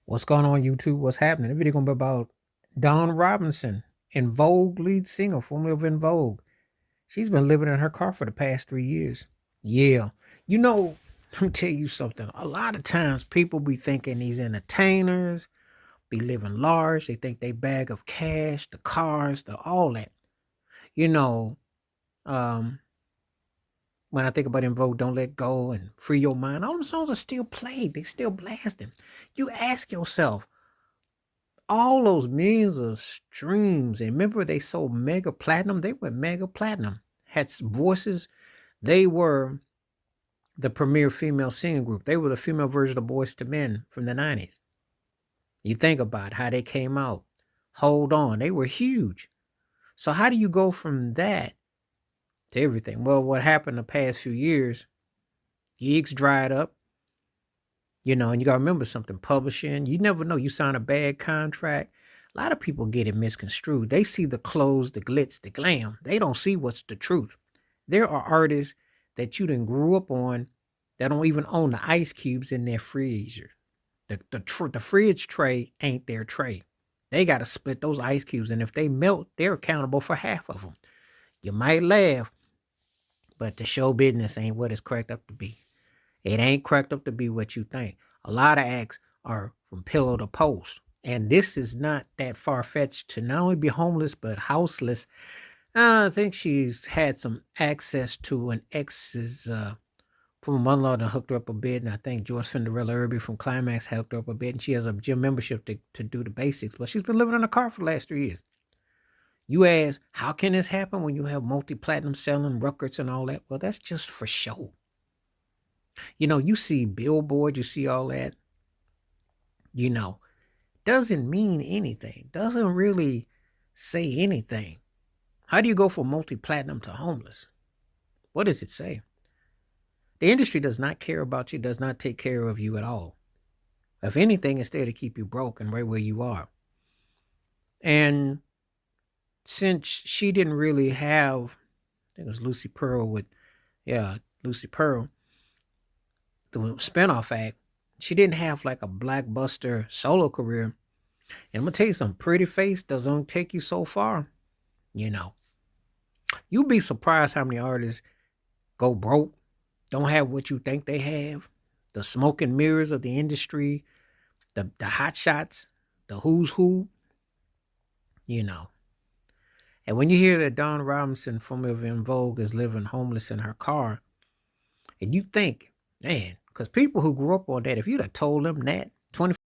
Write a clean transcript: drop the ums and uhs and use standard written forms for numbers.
What's going on, YouTube? What's happening? The video gonna be about Dawn Robinson, En Vogue lead singer, formerly of En Vogue. She's been living in her car for the past 3 years. Yeah. You know, let me tell you something. A lot of times people be thinking these entertainers be living large. They think they bag of cash, the cars, the all that. You know, um, when I think about En Vogue, Don't Let Go and Free Your Mind, all the songs are still played. They still blasting. You ask yourself, all those millions of streams. And remember, they sold mega platinum. They were mega platinum. Had voices. They were the premier female singing group. They were the female version of Boys to Men from the 90s. You think about how they came out. Hold on. They were huge. So how do you go from that to everything? Well, what happened the past few years, gigs dried up. And you got to remember something, publishing, you never know. You sign a bad contract. A lot of people get it misconstrued. They see the clothes, the glitz, the glam. They don't see what's the truth. There are artists that you done grew up on that don't even own the ice cubes in their freezer. The fridge tray ain't their tray. They got to split those ice cubes, and if they melt, they're accountable for half of them. You might laugh, but the show business ain't what it's cracked up to be. It ain't cracked up to be what you think. A lot of acts are from pillow to post. And this is not that far-fetched to not only be homeless, but houseless. I think she's had some access to an ex's from a mother-in-law that hooked her up a bit. And I think George Cinderella Irby from Climax helped her up a bit. And she has a gym membership to do the basics. But she's been living in a car for the last 3 years. You ask, how can this happen when you have multi-platinum selling records and all that? Well, that's just for show. You see Billboard, you see all that, doesn't mean anything, doesn't really say anything. How do you go from multi-platinum to homeless? What does it say? The industry does not care about you, does not take care of you at all. If anything, it's there to keep you broke and right where you are. And since she didn't really have, I think it was Lucy Pearl Lucy Pearl, the spinoff act, she didn't have like a blockbuster solo career. And I'm gonna tell you something, pretty face doesn't take you so far. You'd be surprised how many artists go broke, don't have what you think they have. The smoke and mirrors of the industry, the hot shots, the who's who, And when you hear that Dawn Robinson, formerly of En Vogue, is living homeless in her car, and you think, man, because people who grew up on that, if you'd have told them that,